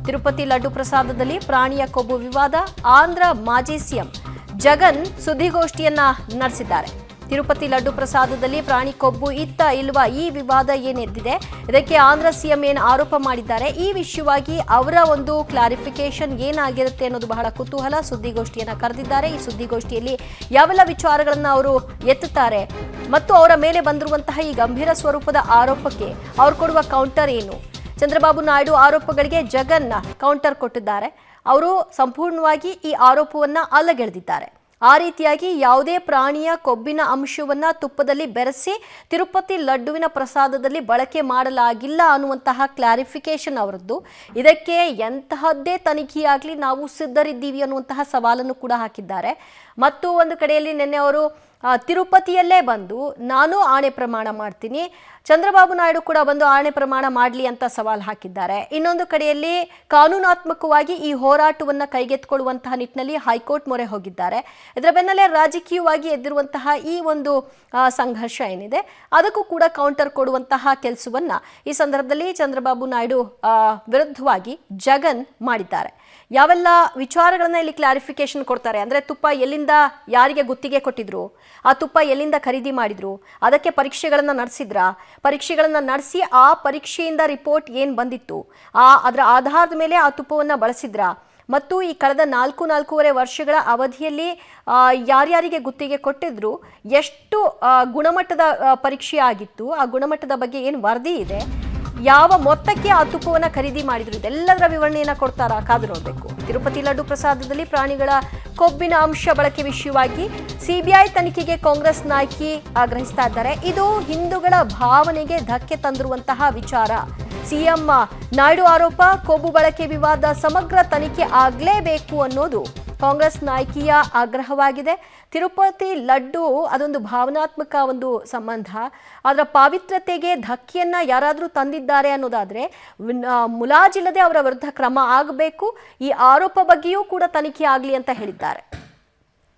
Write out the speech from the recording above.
ತಿರುಪತಿ ಲಡ್ಡು ಪ್ರಸಾದದಲ್ಲಿ ಪ್ರಾಣಿಯ ಕೊಬ್ಬು ವಿವಾದ. ಆಂಧ್ರ ಮಾಜಿ ಸಿಎಂ ಜಗನ್ ಸುದ್ದಿಗೋಷ್ಠಿಯನ್ನ ನಡೆಸಿದ್ದಾರೆ. ತಿರುಪತಿ ಲಡ್ಡು ಪ್ರಸಾದದಲ್ಲಿ ಪ್ರಾಣಿ ಕೊಬ್ಬು ಇತ್ತ ಇಲ್ವಾ ಈ ವಿವಾದ ಏನೆದ್ದಿದೆ, ಇದಕ್ಕೆ ಆಂಧ್ರ ಸಿಎಂ ಏನು ಆರೋಪ ಮಾಡಿದ್ದಾರೆ, ಈ ವಿಷಯವಾಗಿ ಅವರ ಒಂದು ಕ್ಲಾರಿಫಿಕೇಶನ್ ಏನಾಗಿರುತ್ತೆ ಅನ್ನೋದು ಬಹಳ ಕುತೂಹಲ. ಸುದ್ದಿಗೋಷ್ಠಿಯನ್ನ ಕರೆದಿದ್ದಾರೆ. ಈ ಸುದ್ದಿಗೋಷ್ಠಿಯಲ್ಲಿ ಯಾವೆಲ್ಲ ವಿಚಾರಗಳನ್ನ ಅವರು ಎತ್ತುತ್ತಾರೆ ಮತ್ತು ಅವರ ಮೇಲೆ ಬಂದಿರುವಂತಹ ಈ ಗಂಭೀರ ಸ್ವರೂಪದ ಆರೋಪಕ್ಕೆ ಅವರು ಕೊಡುವ ಕೌಂಟರ್ ಏನು? ಚಂದ್ರಬಾಬು ನಾಯ್ಡು ಆರೋಪಗಳಿಗೆ ಜಗನ್ ಕೌಂಟರ್ ಕೊಟ್ಟಿದ್ದಾರೆ. ಅವರು ಸಂಪೂರ್ಣವಾಗಿ ಈ ಆರೋಪವನ್ನ ಅಲ್ಲಗೆಳೆದಿದ್ದಾರೆ. ಆ ರೀತಿಯಾಗಿ ಯಾವುದೇ ಪ್ರಾಣಿಯ ಕೊಬ್ಬಿನ ಅಂಶವನ್ನ ತುಪ್ಪದಲ್ಲಿ ಬೆರೆಸಿ ತಿರುಪತಿ ಲಡ್ಡುವಿನ ಪ್ರಸಾದದಲ್ಲಿ ಬಳಕೆ ಮಾಡಲಾಗಿಲ್ಲ ಅನ್ನುವಂತಹ ಕ್ಲಾರಿಫಿಕೇಶನ್ ಅವರದ್ದು. ಇದಕ್ಕೆ ಎಂತಹದ್ದೇ ತನಿಖೆಯಾಗಲಿ ನಾವು ಸಿದ್ಧರಿದ್ದೀವಿ ಅನ್ನುವಂತಹ ಸವಾಲನ್ನು ಕೂಡ ಹಾಕಿದ್ದಾರೆ. ಮತ್ತು ಒಂದು ಕಡೆಯಲ್ಲಿ ನಿನ್ನೆ ಅವರು ತಿರುಪತಿಯಲ್ಲೇ ಬಂದು ನಾನು ಆಣೆ ಪ್ರಮಾಣ ಮಾಡ್ತೀನಿ, ಚಂದ್ರಬಾಬು ನಾಯ್ಡು ಕೂಡ ಬಂದು ಆಣೆ ಪ್ರಮಾಣ ಮಾಡಲಿ ಅಂತ ಸವಾಲು ಹಾಕಿದ್ದಾರೆ. ಇನ್ನೊಂದು ಕಡೆಯಲ್ಲಿ ಕಾನೂನಾತ್ಮಕವಾಗಿ ಈ ಹೋರಾಟವನ್ನು ಕೈಗೆತ್ತಿಕೊಳ್ಳುವಂತಹ ನಿಟ್ಟಿನಲ್ಲಿ ಹೈಕೋರ್ಟ್ ಮೊರೆ ಹೋಗಿದ್ದಾರೆ. ಇದರ ಬೆನ್ನಲ್ಲೇ ರಾಜಕೀಯವಾಗಿ ಎದ್ದಿರುವಂತಹ ಈ ಒಂದು ಸಂಘರ್ಷ ಏನಿದೆ ಅದಕ್ಕೂ ಕೂಡ ಕೌಂಟರ್ ಕೊಡುವಂತಹ ಕೆಲಸವನ್ನ ಈ ಸಂದರ್ಭದಲ್ಲಿ ಚಂದ್ರಬಾಬು ನಾಯ್ಡು ವಿರುದ್ಧವಾಗಿ ಜಗನ್ ಮಾಡಿದ್ದಾರೆ. ಯಾವೆಲ್ಲ ವಿಚಾರಗಳನ್ನ ಇಲ್ಲಿ ಕ್ಲಾರಿಫಿಕೇಶನ್ ಕೊಡ್ತಾರೆ ಅಂದ್ರೆ, ತುಪ್ಪ ಎಲ್ಲಿಂದ ಯಾರಿಗೆ ಗುತ್ತಿಗೆ ಕೊಟ್ಟಿದ್ರು, ಆ ತುಪ್ಪ ಎಲ್ಲಿಂದ ಖರೀದಿ ಮಾಡಿದ್ರು, ಅದಕ್ಕೆ ಪರೀಕ್ಷೆಗಳನ್ನ ನಡೆಸಿ ಆ ಪರೀಕ್ಷೆಯಿಂದ ರಿಪೋರ್ಟ್ ಏನು ಬಂದಿತ್ತು, ಅದರ ಆಧಾರದ ಮೇಲೆ ಆ ತುಪ್ಪವನ್ನು ಬಳಸಿದ್ರ, ಮತ್ತು ಈ ಕಳೆದ 4-4.5 ವರ್ಷಗಳ ಅವಧಿಯಲ್ಲಿ ಯಾರ್ಯಾರಿಗೆ ಗುತ್ತಿಗೆ ಕೊಟ್ಟಿದ್ರು, ಎಷ್ಟು ಗುಣಮಟ್ಟದ ಪರೀಕ್ಷೆ ಆಗಿತ್ತು, ಆ ಗುಣಮಟ್ಟದ ಬಗ್ಗೆ ಏನು ವರದಿ ಇದೆ, ಯಾವ ಮೊತ್ತಕ್ಕೆ ಆ ತುಪ್ಪವನ್ನು ಖರೀದಿ ಮಾಡಿದ್ರು, ಇದೆಲ್ಲದರ ವಿವರಣೆಯನ್ನು ಕೊಡ್ತಾರಾ? ಕಾದು ನೋಡಬೇಕು. ತಿರುಪತಿ ಲಡ್ಡು ಪ್ರಸಾದದಲ್ಲಿ ಪ್ರಾಣಿಗಳ ಕೊಬ್ಬಿನ ಅಂಶ ಬಳಕೆ ವಿಷಯವಾಗಿ ಸಿಬಿಐ ತನಿಖೆಗೆ ಕಾಂಗ್ರೆಸ್ ನಾಯಕಿ ಆಗ್ರಹಿಸ್ತಾ ಇದ್ದಾರೆ. ಇದು ಹಿಂದೂಗಳ ಭಾವನೆಗೆ ಧಕ್ಕೆ ತಂದಿರುವಂತಹ ವಿಚಾರ. ಸಿಎಂ ನಾಯ್ಡು ಆರೋಪ, ಕೊಬ್ಬು ಬಳಕೆ ವಿವಾದ ಸಮಗ್ರ ತನಿಖೆ ಆಗಲೇಬೇಕು ಅನ್ನೋದು ಕಾಂಗ್ರೆಸ್ ನಾಯಕಿಯ ಆಗ್ರಹವಾಗಿದೆ. ತಿರುಪತಿ ಲಡ್ಡು ಅದೊಂದು ಭಾವನಾತ್ಮಕ ಒಂದು ಸಂಬಂಧ. ಅದರ ಪಾವಿತ್ರ್ಯತೆಗೆ ಧಕ್ಕೆಯನ್ನ ಯಾರಾದರೂ ತಂದಿದ್ದಾರೆ ಅನ್ನೋದಾದ್ರೆ ಮುಲಾಜಿಲ್ಲದೆ ಅವರ ವಿರುದ್ಧ ಕ್ರಮ ಆಗಬೇಕು. ಈ ಆರೋಪ ಬಗ್ಗೆಯೂ ಕೂಡ ತನಿಖೆ ಆಗಲಿ ಅಂತ ಹೇಳಿದ್ದಾರೆ.